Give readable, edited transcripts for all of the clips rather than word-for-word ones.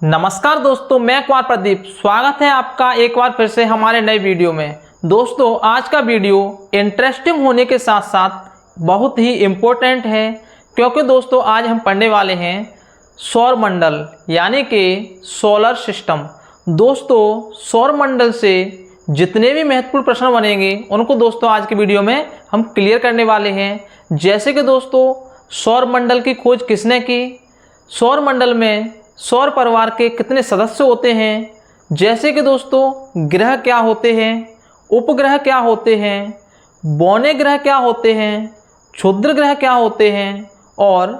नमस्कार दोस्तों, मैं कुमार प्रदीप। स्वागत है आपका एक बार फिर से हमारे नए वीडियो में। दोस्तों, आज का वीडियो इंटरेस्टिंग होने के साथ साथ बहुत ही इम्पोर्टेंट है, क्योंकि दोस्तों आज हम पढ़ने वाले हैं सौर मंडल यानी कि सोलर सिस्टम। दोस्तों, सौर मंडल से जितने भी महत्वपूर्ण प्रश्न बनेंगे उनको दोस्तों आज की वीडियो में हम क्लियर करने वाले हैं। जैसे कि दोस्तों, सौर मंडल की खोज किसने की, सौर मंडल में सौर परिवार के कितने सदस्य होते हैं, जैसे कि दोस्तों ग्रह क्या होते हैं, उपग्रह क्या होते हैं, बौने ग्रह क्या होते हैं, क्षुद्र ग्रह क्या होते हैं और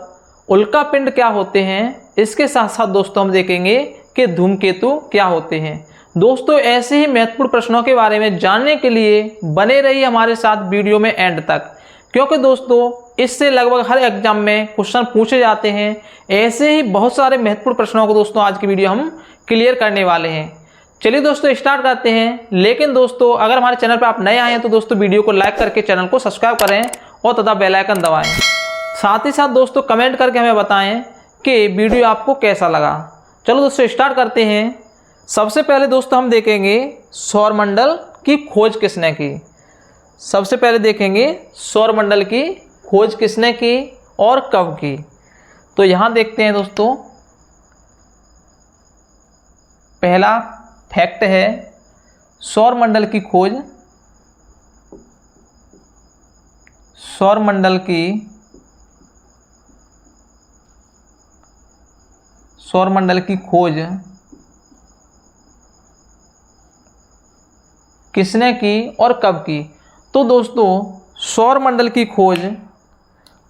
उल्कापिंड क्या होते हैं। इसके साथ साथ दोस्तों हम देखेंगे कि धूमकेतु क्या होते हैं। दोस्तों, ऐसे ही महत्वपूर्ण प्रश्नों के बारे में जानने के लिए बने रहिए हमारे साथ वीडियो में एंड तक, क्योंकि दोस्तों इससे लगभग हर एग्जाम में क्वेश्चन पूछे जाते हैं। ऐसे ही बहुत सारे महत्वपूर्ण प्रश्नों को दोस्तों आज की वीडियो हम क्लियर करने वाले हैं। चलिए दोस्तों स्टार्ट करते हैं। लेकिन दोस्तों अगर हमारे चैनल पर आप नए आए हैं तो दोस्तों वीडियो को लाइक करके चैनल को सब्सक्राइब करें और तथा बेल आइकन दबाएं। साथ ही साथ दोस्तों कमेंट करके हमें बताएं कि वीडियो आपको कैसा लगा। चलो दोस्तों स्टार्ट करते हैं। सबसे पहले दोस्तों हम देखेंगे सौर मंडल की खोज किसने की। सबसे पहले देखेंगे सौर मंडल की खोज किसने की और कब की। तो यहाँ देखते हैं दोस्तों, पहला फैक्ट है सौर मंडल की खोज किसने की और कब की। तो दोस्तों सौर मंडल की खोज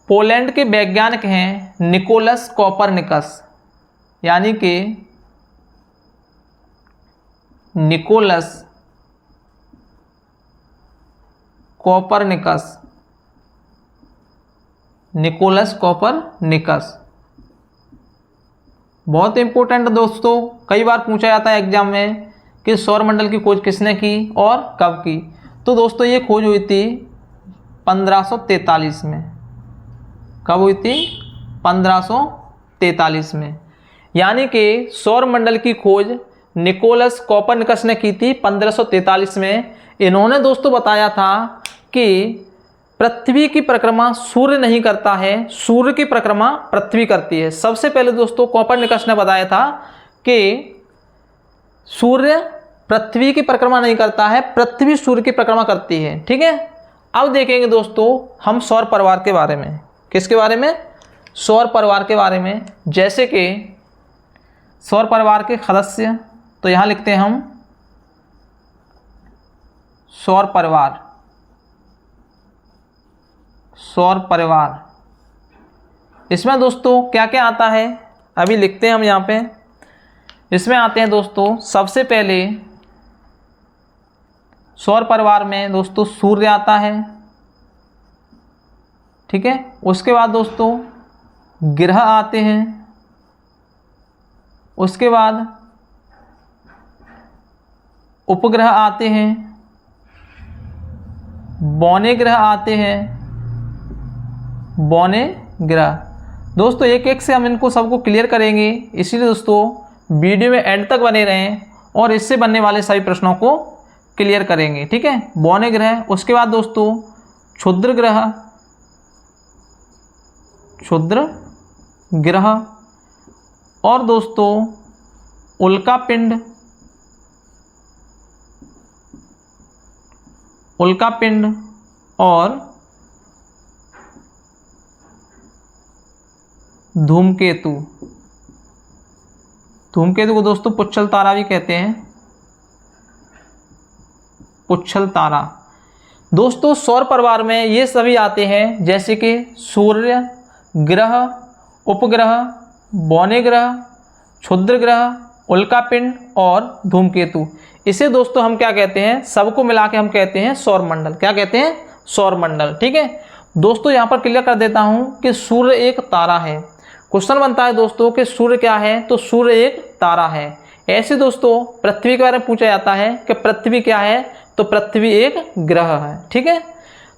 पोलैंड के वैज्ञानिक हैं निकोलस कोपरनिकस, यानी कि निकोलस कोपरनिकस। बहुत इंपॉर्टेंट दोस्तों, कई बार पूछा जाता है एग्जाम में कि सौर मंडल की खोज किसने की और कब की। तो दोस्तों ये खोज हुई थी 1543 में। कब हुई थी? 1543 में। यानी कि सौर मंडल की खोज निकोलस कोपरनिकस ने की थी 1543 में। इन्होंने दोस्तों बताया था कि पृथ्वी की परिक्रमा सूर्य नहीं करता है, सूर्य की परिक्रमा पृथ्वी करती है। सबसे पहले दोस्तों कोपरनिकस ने बताया था कि सूर्य पृथ्वी की परिक्रमा नहीं करता है, पृथ्वी सूर्य की परिक्रमा करती है। ठीक है, अब देखेंगे दोस्तों हम सौर परिवार के बारे में। किसके बारे में? सौर परिवार के बारे में। जैसे कि सौर परिवार के सदस्य, तो यहाँ लिखते हैं हम सौर परिवार। इसमें दोस्तों क्या क्या आता है अभी लिखते हैं हम यहाँ पे। इसमें आते हैं दोस्तों सबसे पहले सौर परिवार में दोस्तों सूर्य आता है। ठीक है, उसके बाद दोस्तों ग्रह आते हैं, उसके बाद उपग्रह आते हैं, बौने ग्रह आते हैं। बौने ग्रह दोस्तों एक एक से हम इनको सबको क्लियर करेंगे, इसीलिए दोस्तों वीडियो में एंड तक बने रहें और इससे बनने वाले सभी प्रश्नों को क्लियर करेंगे। ठीक है, बौने ग्रह, उसके बाद दोस्तों क्षुद्र ग्रह और दोस्तों उल्कापिंड और धूमकेतु को दोस्तों पुच्छल तारा भी कहते हैं। पुच्छल तारा दोस्तों सौर परिवार में ये सभी आते हैं, जैसे कि सूर्य, ग्रह, उपग्रह, बौने ग्रह, क्षुद्र ग्रह, उल्कापिंड और धूमकेतु। इसे दोस्तों हम क्या कहते हैं? सबको मिला के हम कहते हैं सौर मंडल। क्या कहते हैं? सौर मंडल। ठीक है दोस्तों, यहाँ पर क्लियर कर देता हूँ कि सूर्य एक तारा है। क्वेश्चन बनता है दोस्तों कि सूर्य क्या है, तो सूर्य एक तारा है। ऐसे दोस्तों पृथ्वी के बारे में पूछा जाता है कि पृथ्वी क्या है, तो पृथ्वी एक ग्रह है। ठीक है,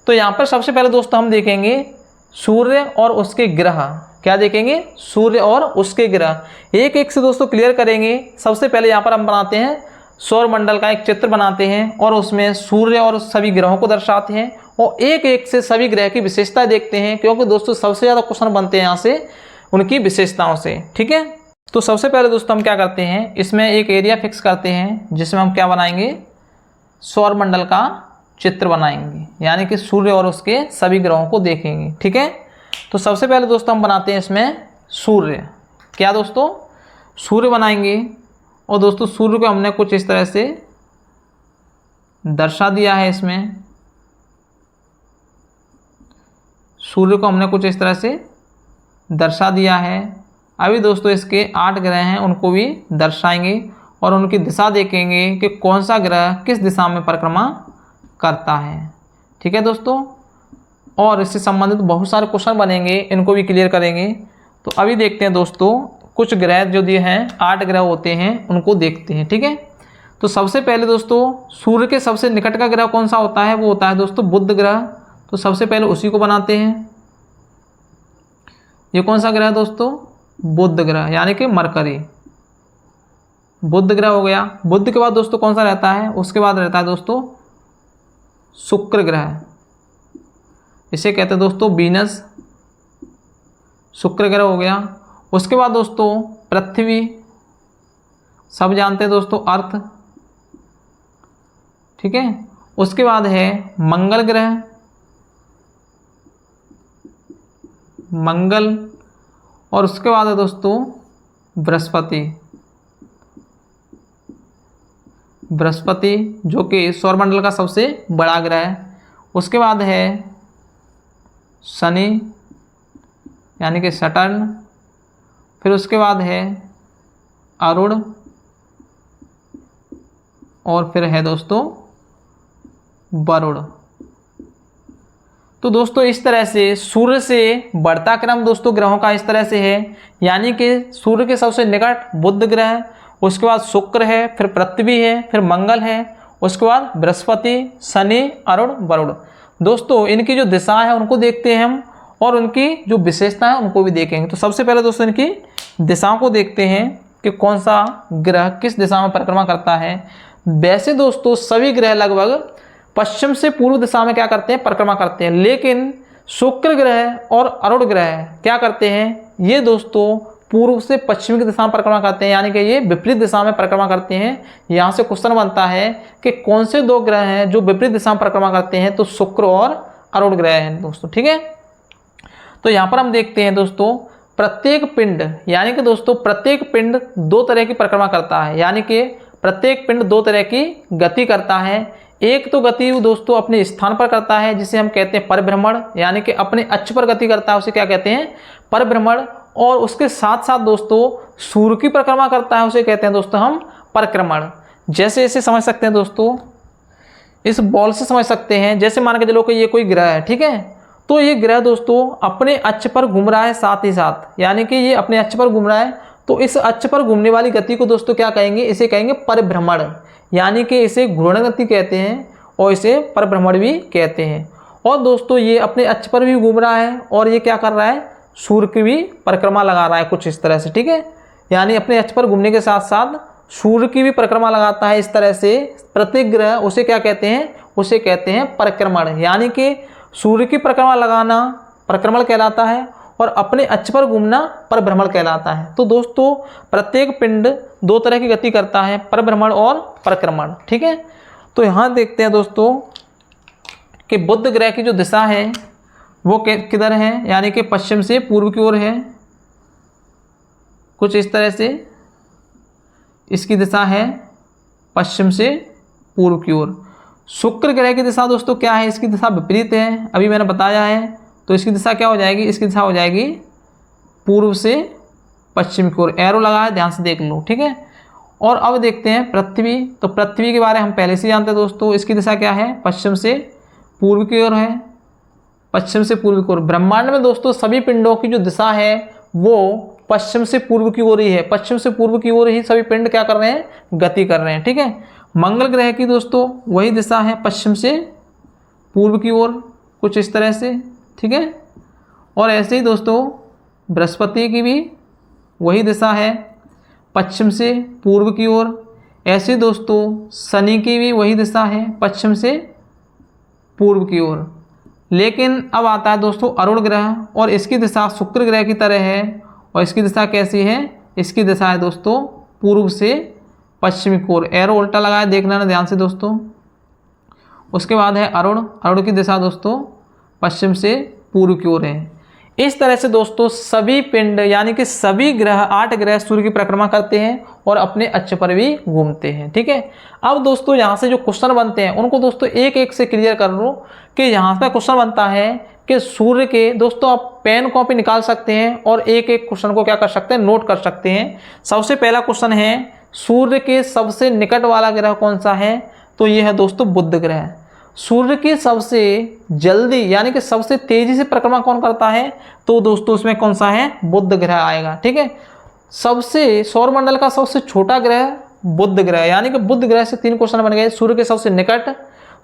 तो यहाँ पर सबसे पहले दोस्तों हम देखेंगे सूर्य और उसके ग्रह क्या देखेंगे, सूर्य और उसके ग्रह। एक एक से दोस्तों क्लियर करेंगे। सबसे पहले यहाँ पर हम बनाते हैं सौर मंडल का एक चित्र बनाते हैं और उसमें सूर्य और सभी ग्रहों को दर्शाते हैं और एक एक से सभी ग्रह की विशेषता देखते हैं, क्योंकि दोस्तों सबसे ज़्यादा क्वेश्चन बनते हैं यहाँ से उनकी विशेषताओं से। ठीक है, तो सबसे पहले दोस्तों हम क्या करते हैं, इसमें एक एरिया फिक्स करते हैं जिसमें हम क्या बनाएंगे, सौर मंडल का चित्र बनाएंगे, यानी कि सूर्य और उसके सभी ग्रहों को देखेंगे। ठीक है, तो सबसे पहले दोस्तों हम बनाते हैं इसमें सूर्य। क्या दोस्तों, सूर्य बनाएंगे और दोस्तों सूर्य को हमने कुछ इस तरह से दर्शा दिया है। इसमें सूर्य को हमने कुछ इस तरह से दर्शा दिया है। अभी दोस्तों इसके 8 ग्रह हैं, उनको भी दर्शाएंगे और उनकी दिशा देखेंगे कि कौन सा ग्रह किस दिशा में परिक्रमा करता है। ठीक है दोस्तों, और इससे संबंधित बहुत सारे क्वेश्चन बनेंगे, इनको भी क्लियर करेंगे। तो अभी देखते हैं दोस्तों, कुछ ग्रह जो दिए हैं 8 ग्रह होते हैं, उनको देखते हैं। ठीक है, तो सबसे पहले दोस्तों सूर्य के सबसे निकट का ग्रह कौन सा होता है, वो होता है दोस्तों बुध ग्रह। तो सबसे पहले उसी को बनाते हैं। ये कौन सा ग्रह है दोस्तों, बुध ग्रह, यानी कि मरकरी। बुध ग्रह हो गया। बुध के बाद दोस्तों कौन सा रहता है, उसके बाद रहता है दोस्तों शुक्र ग्रह, इसे कहते हैं दोस्तों वीनस, शुक्र ग्रह हो गया। उसके बाद दोस्तों पृथ्वी, सब जानते हैं दोस्तों अर्थ। ठीक है, उसके बाद है मंगल ग्रह, मंगल, और उसके बाद है दोस्तों बृहस्पति, बृहस्पति जो कि सौरमंडल का सबसे बड़ा ग्रह है। उसके बाद है शनि, यानी कि सटर्न। फिर उसके बाद है अरुण, और फिर है दोस्तों वरुण। तो दोस्तों इस तरह से सूर्य से बढ़ता क्रम दोस्तों ग्रहों का इस तरह से है, यानी कि सूर्य के सबसे निकट बुध ग्रह, उसके बाद शुक्र है, फिर पृथ्वी है, फिर मंगल है, उसके बाद बृहस्पति, शनि, अरुण, वरुण। दोस्तों इनकी जो दिशा है उनको देखते हैं हम, और उनकी जो विशेषता है उनको भी देखेंगे। तो सबसे पहले दोस्तों इनकी दिशाओं को देखते हैं कि कौन सा ग्रह किस दिशा में परिक्रमा करता है। वैसे दोस्तों सभी ग्रह लगभग पश्चिम से पूर्व दिशा में क्या करते हैं, परिक्रमा करते हैं, लेकिन शुक्र ग्रह और अरुण ग्रह क्या करते हैं, ये दोस्तों पूर्व से पश्चिम की दिशा में परिक्रमा करते हैं, यानी कि ये विपरीत दिशा में परिक्रमा करते हैं। यहाँ से क्वेश्चन बनता है कि कौन से 2 ग्रह हैं जो विपरीत दिशा में परिक्रमा करते हैं, तो शुक्र और अरुण ग्रह हैं दोस्तों। ठीक है, तो यहाँ पर हम देखते हैं दोस्तों प्रत्येक पिंड, यानी कि दोस्तों प्रत्येक पिंड 2 तरह की परिक्रमा करता है, यानी कि प्रत्येक पिंड 2 तरह की गति करता है। एक तो गति दोस्तों अपने स्थान पर करता है, जिसे हम कहते हैं परिभ्रमण, यानी कि अपने अक्ष पर गति करता है, उसे क्या कहते हैं, परिभ्रमण। और उसके साथ साथ दोस्तों सूर्य की परिक्रमा करता है, उसे कहते हैं दोस्तों हम परिक्रमण। जैसे इसे समझ सकते हैं दोस्तों, इस बॉल से समझ सकते हैं। जैसे मान के चलो कि ये कोई ग्रह है, ठीक है, तो ये ग्रह दोस्तों अपने अक्ष पर घूम रहा है साथ ही साथ, यानी कि ये अपने अक्ष पर घूम रहा है, तो इस अक्ष पर घूमने वाली गति को दोस्तों क्या कहेंगे, इसे कहेंगे परिभ्रमण, यानी कि इसे घूर्णन गति कहते हैं और इसे परिभ्रमण भी कहते हैं। और दोस्तों ये अपने अक्ष पर भी घूम रहा है और ये क्या कर रहा है, सूर्य की भी परिक्रमा लगा रहा है कुछ इस तरह से। ठीक है, यानी अपने अक्ष पर घूमने के साथ साथ सूर्य की भी परिक्रमा लगाता है इस तरह से। प्रत्येक ग्रह उसे क्या कहते हैं, उसे कहते हैं परिक्रमण, यानी कि सूर्य की परिक्रमा लगाना परिक्रमण कहलाता है और अपने अक्ष पर घूमना परिभ्रमण कहलाता है। तो दोस्तों प्रत्येक पिंड 2 तरह की गति करता है, परिभ्रमण और परिक्रमण। ठीक है, तो यहाँ देखते हैं दोस्तों कि बुध ग्रह की जो दिशा है वो किधर है, यानी कि पश्चिम से पूर्व की ओर है, कुछ इस तरह से इसकी दिशा है पश्चिम से पूर्व की ओर। शुक्र ग्रह की दिशा दोस्तों क्या है, इसकी दिशा विपरीत है, अभी मैंने बताया है। तो इसकी दिशा क्या हो जाएगी, इसकी दिशा हो जाएगी पूर्व से पश्चिम की ओर, एरो लगा है, ध्यान से देख लो। ठीक है, और अब देखते हैं पृथ्वी। तो पृथ्वी के बारे में हम पहले से जानते हैं दोस्तों, इसकी दिशा क्या है, पश्चिम से पूर्व की ओर है, पश्चिम से पूर्व की ओर। ब्रह्मांड में दोस्तों सभी पिंडों की जो दिशा है वो पश्चिम से पूर्व की ओर ही है, पश्चिम से पूर्व की ओर ही सभी पिंड क्या कर रहे हैं, गति कर रहे हैं। ठीक है, मंगल ग्रह की दोस्तों वही दिशा है, पश्चिम से पूर्व की ओर, कुछ इस तरह से। ठीक है, और ऐसे ही दोस्तों बृहस्पति की भी वही दिशा है, पश्चिम से पूर्व की ओर। ऐसे दोस्तों शनि की भी वही दिशा है, पश्चिम से पूर्व की ओर। लेकिन अब आता है दोस्तों अरुण ग्रह, और इसकी दिशा शुक्र ग्रह की तरह है। और इसकी दिशा कैसी है? इसकी दिशा है दोस्तों पूर्व से पश्चिम की ओर। एरो उल्टा लगाया, देखना ना ध्यान से दोस्तों। उसके बाद है अरुण, अरुण की दिशा दोस्तों पश्चिम से पूर्व की ओर है। इस तरह से दोस्तों सभी पिंड यानी कि सभी ग्रह, 8 ग्रह सूर्य की परिक्रमा करते हैं और अपने अक्ष पर भी घूमते हैं। ठीक है, अब दोस्तों यहाँ से जो क्वेश्चन बनते हैं उनको दोस्तों एक एक से क्लियर कर लो। कि यहाँ का क्वेश्चन बनता है कि सूर्य के, दोस्तों आप पेन कॉपी निकाल सकते हैं और एक एक क्वेश्चन को क्या कर सकते हैं, नोट कर सकते हैं। सबसे पहला क्वेश्चन है, सूर्य के सबसे निकट वाला ग्रह कौन सा है? तो ये है दोस्तों बुध ग्रह। सूर्य की सबसे जल्दी यानी कि सबसे तेजी से परिक्रमा कौन करता है? तो दोस्तों उसमें कौन सा है? बुध ग्रह आएगा। ठीक है, सबसे सौरमंडल का सबसे छोटा ग्रह बुध ग्रह, यानी कि बुध ग्रह से 3 क्वेश्चन बन गए। सूर्य के सबसे निकट,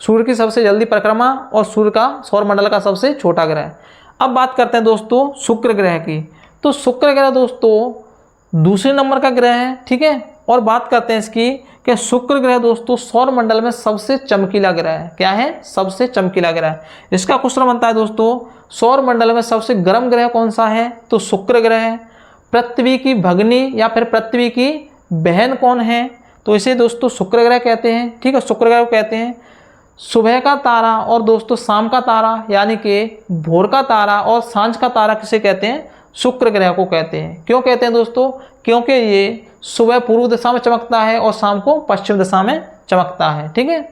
सूर्य की सबसे जल्दी परिक्रमा, और सूर्य का सौरमंडल का सबसे छोटा ग्रह। अब बात करते हैं दोस्तों शुक्र ग्रह की। तो शुक्र ग्रह दोस्तों दूसरे नंबर का ग्रह है। ठीक है, और बात करते हैं इसकी कि शुक्र ग्रह दोस्तों सौरमंडल में सबसे चमकीला ग्रह है। क्या है? सबसे चमकीला ग्रह। इसका क्वेश्चन बनता है दोस्तों, सौरमंडल में सबसे गर्म ग्रह कौन सा है? तो शुक्र ग्रह है। पृथ्वी की भगनी या फिर पृथ्वी की बहन कौन है? तो इसे दोस्तों शुक्र ग्रह कहते हैं। ठीक है, शुक्र ग्रह को कहते हैं। सुबह का तारा और दोस्तों शाम का तारा यानी कि भोर का तारा और सांझ का तारा किसे कहते हैं? शुक्र ग्रह को कहते हैं। क्यों कहते हैं दोस्तों? क्योंकि ये सुबह पूर्व दिशा में चमकता है और शाम को पश्चिम दिशा में चमकता है। ठीक है,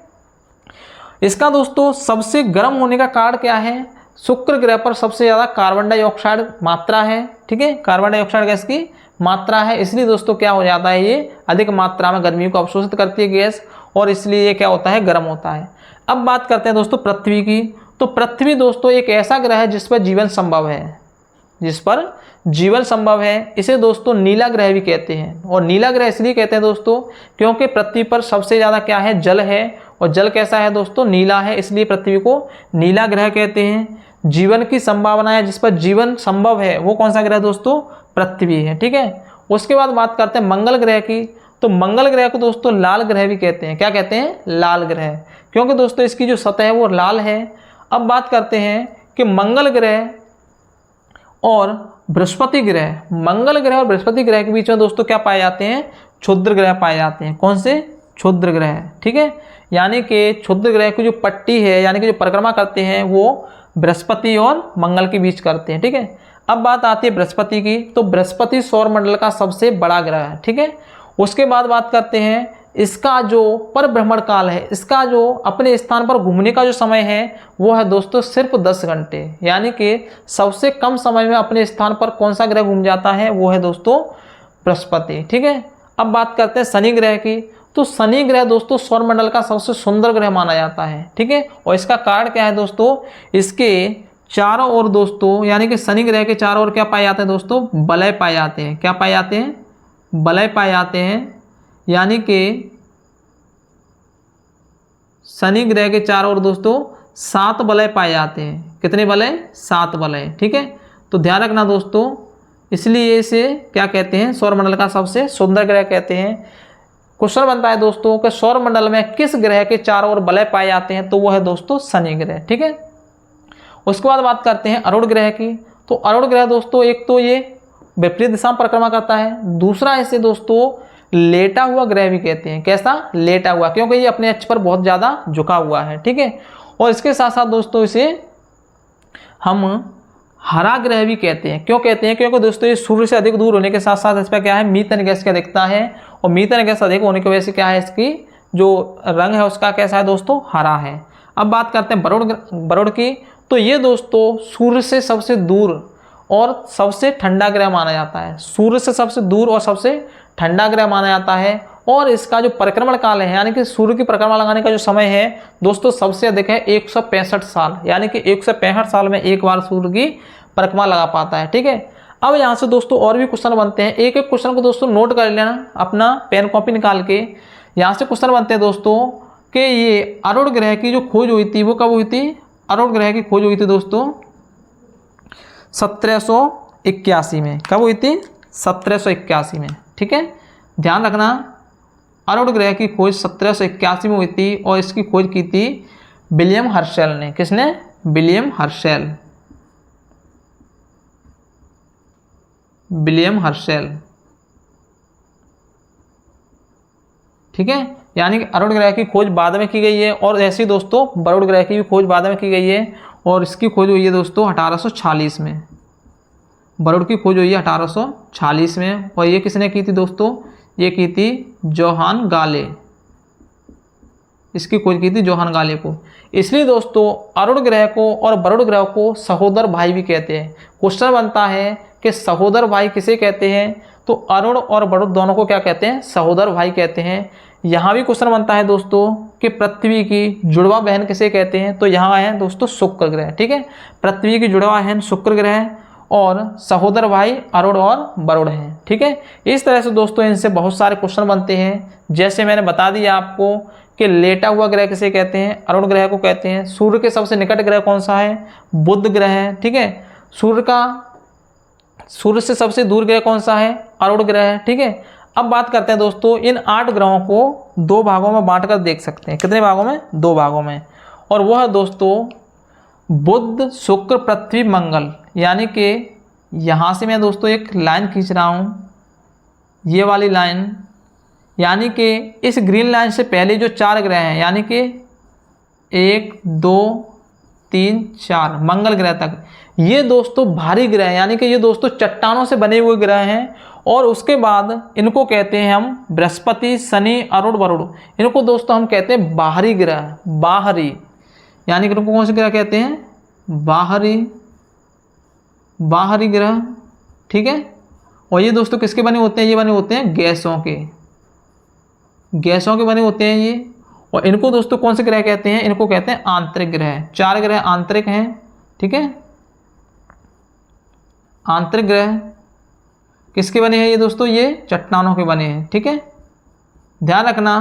इसका दोस्तों सबसे गर्म होने का कारण क्या है? शुक्र ग्रह पर सबसे ज़्यादा कार्बन डाइऑक्साइड मात्रा है। ठीक है, कार्बन डाइऑक्साइड गैस की मात्रा है, इसलिए दोस्तों क्या हो जाता है, ये अधिक मात्रा में गर्मी को अवशोषित करती है गैस, और इसलिए ये क्या होता है? गर्म होता है। अब बात करते हैं दोस्तों पृथ्वी की। तो पृथ्वी दोस्तों एक ऐसा ग्रह है जिस पर जीवन संभव है, जिस पर जीवन संभव है। इसे दोस्तों नीला ग्रह भी कहते हैं। और नीला ग्रह इसलिए कहते हैं दोस्तों क्योंकि पृथ्वी पर सबसे ज़्यादा क्या है? जल है, और जल कैसा है दोस्तों? नीला है, इसलिए पृथ्वी को नीला ग्रह कहते हैं। जीवन की संभावना है, जिस पर जीवन संभव है, वो कौन सा ग्रह दोस्तों? पृथ्वी है। ठीक है, उसके बाद बात करते हैं मंगल ग्रह की। तो मंगल ग्रह को दोस्तों लाल ग्रह भी कहते हैं। क्या कहते हैं? लाल ग्रह, क्योंकि दोस्तों इसकी जो सतह है वो लाल है। अब बात करते हैं कि मंगल ग्रह और बृहस्पति ग्रह, मंगल ग्रह और बृहस्पति ग्रह के बीच में दोस्तों क्या पाए जाते हैं? क्षुद्र ग्रह पाए जाते हैं। कौन से? क्षुद्र ग्रह। ठीक है, यानी कि क्षुद्र ग्रह की जो पट्टी है यानी कि जो परिक्रमा करते हैं वो बृहस्पति और मंगल के बीच करते हैं। ठीक है, अब बात आती है बृहस्पति की। तो बृहस्पति सौरमंडल का सबसे बड़ा ग्रह है। ठीक है, उसके बाद बात करते हैं इसका जो परिभ्रमण काल है, इसका जो अपने स्थान पर घूमने का जो समय है वो है दोस्तों सिर्फ 10 घंटे। यानी कि सबसे कम समय में अपने स्थान पर कौन सा ग्रह घूम जाता है? वो है दोस्तों बृहस्पति। ठीक है, अब बात करते हैं शनि ग्रह की। तो शनि ग्रह दोस्तों सौरमंडल का सबसे सुंदर ग्रह माना जाता है। ठीक है, और इसका कारण क्या है दोस्तों? इसके चारों ओर दोस्तों यानी कि शनि ग्रह के चारों ओर क्या पाए जाते हैं दोस्तों? वलय पाए जाते हैं। क्या पाए जाते हैं? वलय पाए जाते हैं। यानी कि शनि ग्रह के चारों ओर दोस्तों 7 वलय पाए जाते हैं। कितने वलय? 7 वलय। ठीक है, तो ध्यान रखना दोस्तों, इसलिए इसे क्या कहते हैं? सौरमंडल का सबसे सुंदर ग्रह कहते हैं। क्वेश्चन बनता है दोस्तों कि सौरमंडल में किस ग्रह के चारों ओर वलय पाए जाते हैं? तो वो है दोस्तों शनि ग्रह। ठीक है, उसके बाद बात करते हैं अरुण ग्रह की। तो अरुण ग्रह दोस्तों एक तो ये विपरीत दिशा में परिक्रमा करता है, दूसरा इसे दोस्तों लेटा हुआ ग्रह भी कहते हैं। कैसा? लेटा हुआ, क्योंकि ये अपने अक्ष पर बहुत ज़्यादा झुका हुआ है। ठीक है, और इसके साथ साथ दोस्तों इसे हम हरा ग्रह भी कहते हैं। क्यों कहते हैं? क्योंकि दोस्तों ये सूर्य से अधिक दूर होने के साथ साथ इस पर क्या है? मीथेन गैस की अधिकता है, और मीथेन गैस अधिक होने की वजह से क्या है? इसकी जो रंग है उसका कैसा है दोस्तों? हरा है। अब बात करते हैं वरुण की। तो ये दोस्तों सूर्य से सबसे दूर और सबसे ठंडा ग्रह माना जाता है। सूर्य से सबसे दूर और सबसे ठंडा ग्रह माना जाता है, और इसका जो परिक्रमण काल है यानी कि सूर्य की परिक्रमा लगाने का जो समय है दोस्तों सबसे अधिक है 165 साल। यानी कि 165 साल में एक बार सूर्य की परिक्रमा लगा पाता है। ठीक है, अब यहाँ से दोस्तों और भी क्वेश्चन बनते हैं। एक एक क्वेश्चन को दोस्तों नोट कर लेना अपना पेन कॉपी निकाल के। यहाँ से क्वेश्चन बनते हैं दोस्तों कि ये अरुण ग्रह की जो खोज हुई थी वो कब हुई थी? अरुण ग्रह की खोज हुई थी दोस्तों 1781 में। कब हुई थी? 1781 में। ठीक है, ध्यान रखना, अरुण ग्रह की खोज 1781 में हुई थी और इसकी खोज की थी विलियम हर्शेल ने। किसने? William Herschel. William Herschel. ठीक है, यानी कि अरुण ग्रह की खोज बाद में की गई है और ऐसे ही दोस्तों वरुण ग्रह की भी खोज बाद में की गई है और इसकी खोज हुई है दोस्तों 1846 में। वरुण की खोज हुई है 1846 में और ये किसने की थी दोस्तों? ये की थी जोहान गाले। इसकी खोज की थी जोहान गाले को। इसलिए दोस्तों अरुण ग्रह को और वरुण ग्रह को सहोदर भाई भी कहते हैं। क्वेश्चन बनता है कि सहोदर भाई किसे कहते हैं? तो अरुण और वरुण दोनों को क्या कहते हैं? सहोदर भाई कहते हैं। यहाँ भी क्वेश्चन बनता है दोस्तों कि पृथ्वी की जुड़वा बहन किसे कहते हैं? तो यहाँ है दोस्तों शुक्र ग्रह। ठीक है, पृथ्वी की जुड़वा बहन शुक्र ग्रह और सहोदर भाई अरुण और वरुण हैं। ठीक है, इस तरह से दोस्तों इनसे बहुत सारे क्वेश्चन बनते हैं। जैसे मैंने बता दिया आपको कि लेटा हुआ ग्रह किसे कहते हैं? अरुण ग्रह को कहते हैं। सूर्य के सबसे निकट ग्रह कौन सा है? बुध ग्रह है। ठीक है, सूर्य से सबसे दूर ग्रह कौन सा है? अरुण ग्रह है। ठीक है, अब बात करते हैं दोस्तों इन 8 ग्रहों को 2 भागों में बांटकर देख सकते हैं। कितने भागों में? 2 भागों में। और वह दोस्तों बुध, शुक्र, पृथ्वी, मंगल। यानी कि यहाँ से मैं दोस्तों एक लाइन खींच रहा हूँ, ये वाली लाइन, यानी कि इस ग्रीन लाइन से पहले जो 4 ग्रह हैं, यानी कि 1 2 3 4 मंगल ग्रह तक, ये दोस्तों भारी ग्रह हैं। यानी कि ये दोस्तों चट्टानों से बने हुए ग्रह हैं। और उसके बाद इनको कहते हैं हम बृहस्पति, शनि, अरुण, वरुण। इनको दोस्तों हम कहते हैं बाहरी ग्रह। बाहरी यानी कि इनको कौन से ग्रह कहते हैं? बाहरी ग्रह। ठीक है, और ये दोस्तों किसके बने होते हैं? ये बने होते हैं गैसों के बने होते हैं ये। और इनको दोस्तों कौन से ग्रह कहते हैं? इनको कहते हैं आंतरिक ग्रह। 4 ग्रह आंतरिक हैं। ठीक है, आंतरिक ग्रह किसके बने हैं ये दोस्तों? ये चट्टानों के बने हैं। ठीक है, ध्यान रखना,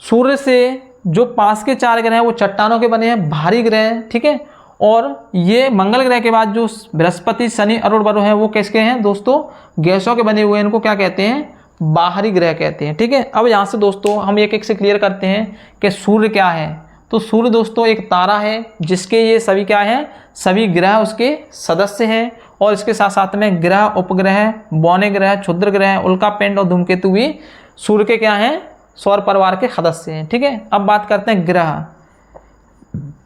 सूर्य से जो पास के 4 ग्रह हैं वो चट्टानों के बने हैं, भारी ग्रह। ठीक है, और ये मंगल ग्रह के बाद जो बृहस्पति, शनि, अरुण, वरुण है वो किसके हैं दोस्तों? गैसों के बने हुए हैं। इनको क्या कहते हैं? बाहरी ग्रह कहते हैं। ठीक है, अब यहाँ से दोस्तों हम एक एक से क्लियर करते हैं कि सूर्य क्या है। तो सूर्य दोस्तों एक तारा है जिसके ये सभी क्या है? सभी ग्रह उसके सदस्य हैं। और इसके साथ साथ में ग्रह, उपग्रह, बौने ग्रह, क्षुद्र ग्रह, उल्कापिंड और धूमकेतु भी सूर्य के क्या हैं? सौर परिवार के सदस्य हैं। ठीक है, अब बात करते हैं ग्रह।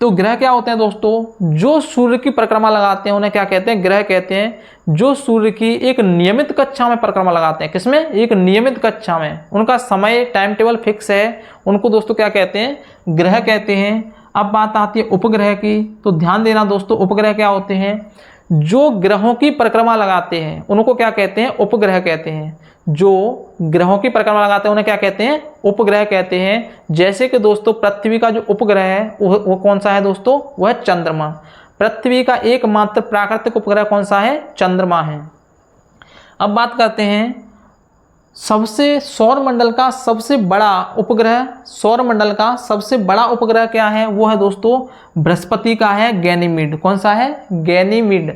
तो ग्रह क्या होते हैं दोस्तों? जो सूर्य की परिक्रमा लगाते हैं उन्हें क्या कहते हैं? ग्रह कहते हैं। जो सूर्य की एक नियमित कक्षा में परिक्रमा लगाते हैं। किसमें? एक नियमित कक्षा में, उनका समय टाइम टेबल फिक्स है, उनको दोस्तों क्या कहते हैं? ग्रह कहते हैं। अब बात आती है उपग्रह की। तो ध्यान देना दोस्तों, उपग्रह क्या होते हैं? जो ग्रहों की परिक्रमा लगाते हैं उनको क्या कहते हैं? उपग्रह कहते हैं। जो ग्रहों की परिक्रमा लगाते हैं उन्हें क्या कहते हैं? उपग्रह कहते हैं। जैसे कि दोस्तों पृथ्वी का जो उपग्रह है वो कौन सा है दोस्तों? वह है चंद्रमा। पृथ्वी का एकमात्र प्राकृतिक उपग्रह कौन सा है? चंद्रमा है। अब बात करते हैं सबसे सौरमंडल का सबसे बड़ा उपग्रह। सौरमंडल का सबसे बड़ा उपग्रह क्या है? वो है दोस्तों बृहस्पति का है, गैनीमीड। कौन सा है? गैनीमीड।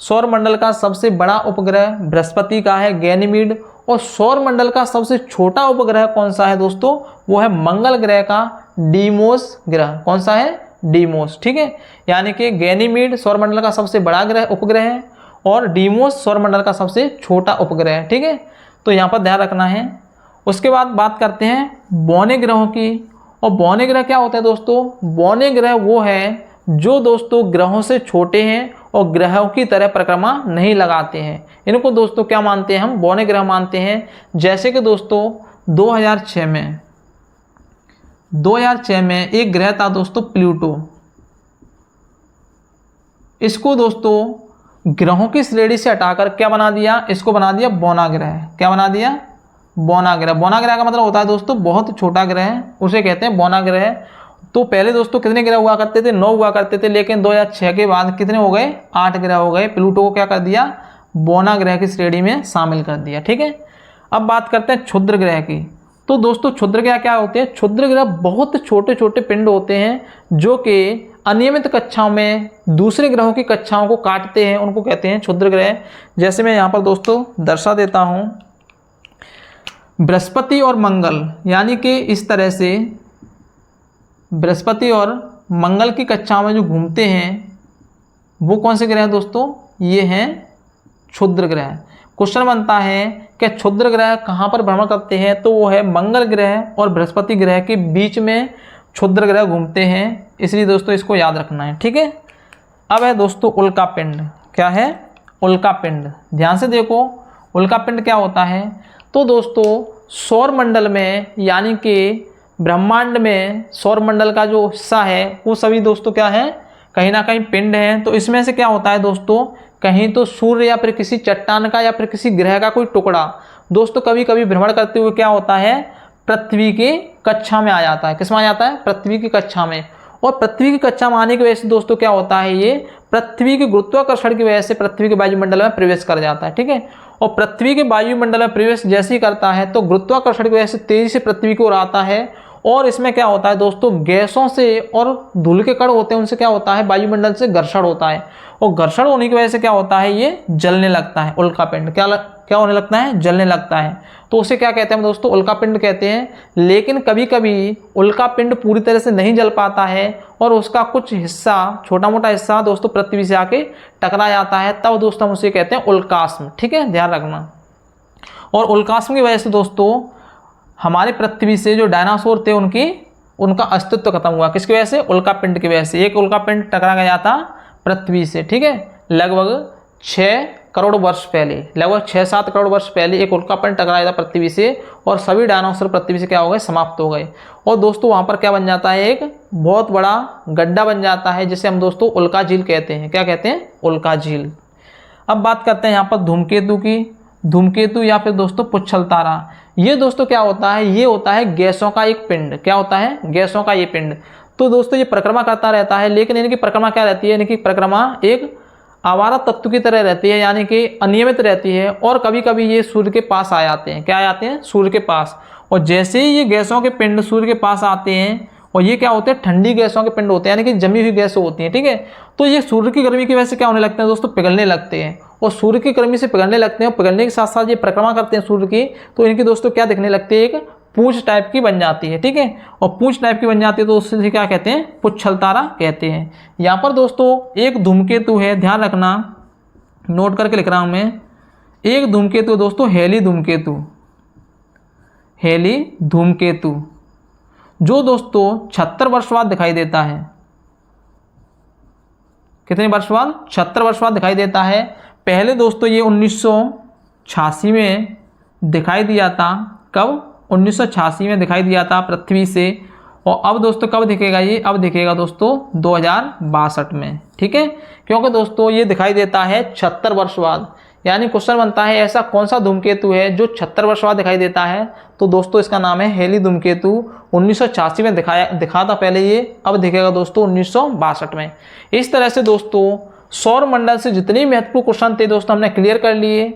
सौरमंडल का सबसे बड़ा उपग्रह बृहस्पति का है, गैनीमीड। और सौरमंडल का सबसे छोटा उपग्रह कौन सा है दोस्तों? वो है मंगल ग्रह का डीमोस ग्रह। कौन सा है? डीमोस। ठीक है, यानी कि गैनीमीड सौरमंडल का सबसे बड़ा ग्रह उपग्रह है और डीमोस सौरमंडल का सबसे छोटा उपग्रह है। ठीक है, तो यहाँ पर ध्यान रखना है। उसके बाद बात करते हैं बौने ग्रहों की। और बौने ग्रह क्या होते हैं दोस्तों? बौने ग्रह वो है जो दोस्तों ग्रहों से छोटे हैं और ग्रहों की तरह परिक्रमा नहीं लगाते हैं। इनको दोस्तों क्या मानते हैं हम? बौने ग्रह मानते हैं। जैसे कि दोस्तों 2006 में एक ग्रह था दोस्तों प्लूटो। इसको दोस्तों ग्रहों की श्रेणी से हटाकर क्या बना दिया? इसको बना दिया बौना ग्रह। क्या बना दिया? बौना ग्रह। बौना ग्रह का मतलब होता है दोस्तों बहुत छोटा ग्रह, उसे कहते हैं बौना ग्रह। तो पहले दोस्तों कितने ग्रह हुआ करते थे? 9 हुआ करते थे, लेकिन 2006 के बाद कितने हो गए? 8 ग्रह हो गए। प्लूटो को क्या कर दिया? बौना ग्रह की श्रेणी में शामिल कर दिया। ठीक है, अब बात करते हैं क्षुद्र ग्रह की। तो दोस्तों क्षुद्र ग्रह क्या होते हैं? क्षुद्र ग्रह बहुत छोटे छोटे पिंड होते हैं जो कि अनियमित कक्षाओं में दूसरे ग्रहों की कक्षाओं को काटते हैं उनको कहते हैं क्षुद्र ग्रह। जैसे मैं यहाँ पर दोस्तों दर्शा देता हूँ, बृहस्पति और मंगल, यानी कि इस तरह से बृहस्पति और मंगल की कक्षाओं में जो घूमते हैं वो कौन से ग्रह हैं दोस्तों? ये हैं क्षुद्र ग्रह। क्वेश्चन बनता है कि क्षुद्र ग्रह कहाँ पर भ्रमण करते हैं, तो वो है मंगल ग्रह और बृहस्पति ग्रह के बीच में क्षुद्र ग्रह घूमते हैं, इसलिए दोस्तों इसको याद रखना है, ठीक है। अब है दोस्तों उल्का पिंड। क्या है? उल्का पिंड। ध्यान से देखो उल्का पिंड क्या होता है। तो दोस्तों सौर मंडल में, यानी कि ब्रह्मांड में सौर मंडल का जो हिस्सा है वो सभी दोस्तों क्या है? कहीं ना कहीं पिंड है। तो इसमें से क्या होता है दोस्तों, कहीं तो सूर्य या फिर किसी चट्टान का या फिर किसी ग्रह का कोई टुकड़ा दोस्तों कभी कभी भ्रमण करते हुए क्या होता है? पृथ्वी की कक्षा में आ जाता है। किस में आ जाता है? पृथ्वी की कक्षा में। और पृथ्वी की कक्षा में आने की वजह से दोस्तों क्या होता है, ये पृथ्वी के गुरुत्वाकर्षण की वजह से पृथ्वी के वायुमंडल में प्रवेश कर जाता है, ठीक है। और पृथ्वी के वायुमंडल में प्रवेश जैसे ही करता है तो गुरुत्वाकर्षण की वजह से तेजी से पृथ्वी की ओर आता है। और इसमें क्या होता है दोस्तों, गैसों से और धूल के कण होते हैं उनसे क्या होता है? वायुमंडल से घर्षण होता है। और घर्षण होने की वजह से क्या होता है? ये जलने लगता है। उल्का पिंड क्या होने लगता है? जलने लगता है। तो उसे क्या कहते हैं दोस्तों? उल्का पिंड कहते हैं। लेकिन कभी कभी उल्का पिंड पूरी तरह से नहीं जल पाता है और उसका कुछ हिस्सा, छोटा मोटा हिस्सा दोस्तों पृथ्वी से आके टकरा जाता है, तब दोस्तों हम उसे कहते हैं उल्कास्म, ठीक है, ध्यान रखना। और उल्कास्म की वजह से दोस्तों हमारे पृथ्वी से जो डायनासोर थे उनका अस्तित्व खत्म हुआ। किसकी वजह से? उल्का पिंड की वजह से। एक उल्का पिंड टकरा गया था पृथ्वी से, ठीक है, लगभग 6 करोड़ वर्ष पहले, लगभग 6-7 करोड़ वर्ष पहले एक उल्का पिंड टकराया था पृथ्वी से और सभी डायनासोर पृथ्वी से क्या हो गए? समाप्त हो गए। और दोस्तों वहाँ पर क्या बन जाता है? एक बहुत बड़ा गड्ढा बन जाता है जिसे हम दोस्तों उल्का झील कहते हैं। क्या कहते हैं? उल्का झील। अब बात करते हैं यहाँ पर धूमकेतु की। धूमकेतु या फिर दोस्तों पुच्छल तारा, ये दोस्तों क्या होता है? ये होता है गैसों का एक पिंड। क्या होता है? गैसों का ये पिंड। तो दोस्तों ये परिक्रमा करता रहता है, लेकिन इनकी परिक्रमा क्या रहती है? इनकी परिक्रमा एक आवारा तत्व की तरह रहती है, यानी कि अनियमित रहती है। और कभी कभी ये सूर्य के पास आ जाते हैं। क्या आ जाते हैं? सूर्य के पास। और जैसे ही ये गैसों के पिंड सूर्य के पास आते हैं, और ये क्या होते हैं? ठंडी गैसों के पिंड होते हैं, यानी कि जमी हुई गैसें होती हैं, ठीक है। तो ये सूर्य की गर्मी की वजह से क्या होने लगते हैं दोस्तों? पिघलने लगते हैं। और सूर्य की गर्मी से पिघलने लगते हैं, और पिघलने के साथ साथ ये परिक्रमा करते हैं सूर्य की, तो इनकी दोस्तों क्या दिखने लगती है? एक पूंछ टाइप की बन जाती है, ठीक है। और पूंछ टाइप की बन जाती है तो उससे क्या कहते हैं? पुच्छल तारा कहते हैं। यहाँ पर दोस्तों एक धूमकेतु है, ध्यान रखना, नोट करके लिख रहा हूं मैं। एक धूमकेतु दोस्तों हेली धूमकेतु, हेली धूमकेतु, जो दोस्तों 76 वर्ष बाद दिखाई देता है। कितने वर्ष बाद? 76 वर्ष बाद दिखाई देता है। पहले दोस्तों ये 1986 में दिखाई दिया था। कब? 1986 में दिखाई दिया था पृथ्वी से। और अब दोस्तों कब दिखेगा ये? अब दिखेगा दोस्तों 2062 में, ठीक है। क्योंकि दोस्तों ये दिखाई देता है 76 वर्ष बाद। यानी क्वेश्चन बनता है ऐसा कौन सा धूमकेतु है जो 76 वर्ष बाद दिखाई देता है? तो दोस्तों इसका नाम है हेली धूमकेतु। 1986 में दिखा था पहले ये, अब दिखेगा दोस्तों 1962 में। इस तरह से दोस्तों सौर मंडल से जितने महत्वपूर्ण क्वेश्चन थे दोस्तों हमने क्लियर कर लिए।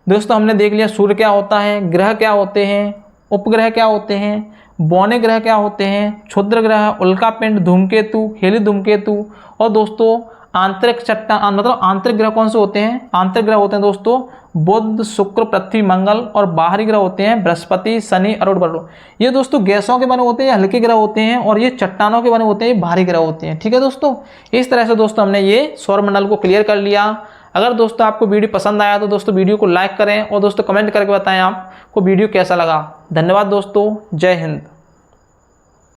दोस्तों हमने देख लिया सूर्य क्या होता है, ग्रह क्या होते हैं, उपग्रह क्या होते हैं, बौने ग्रह क्या होते हैं, क्षुद्र ग्रह, उल्का पिंड, धूमकेतु, हेली धूमकेतु। और दोस्तों आंतरिक चट्टान, मतलब आंतरिक ग्रह कौन से होते हैं? आंतरिक ग्रह होते हैं दोस्तों बुध, शुक्र, पृथ्वी, मंगल। और बाहरी ग्रह होते हैं बृहस्पति, शनि, अरुण, वरुण। ये दोस्तों गैसों के बने होते हैं, हल्के ग्रह होते हैं। और ये चट्टानों के बने होते हैं, भारी ग्रह होते हैं, ठीक है दोस्तों। इस तरह से दोस्तों हमने ये सौर मंडल को क्लियर कर लिया। अगर दोस्तों आपको वीडियो पसंद आया तो दोस्तों वीडियो को लाइक करें और दोस्तों कमेंट करके बताएं आपको वीडियो कैसा लगा। धन्यवाद दोस्तों, जय हिंद।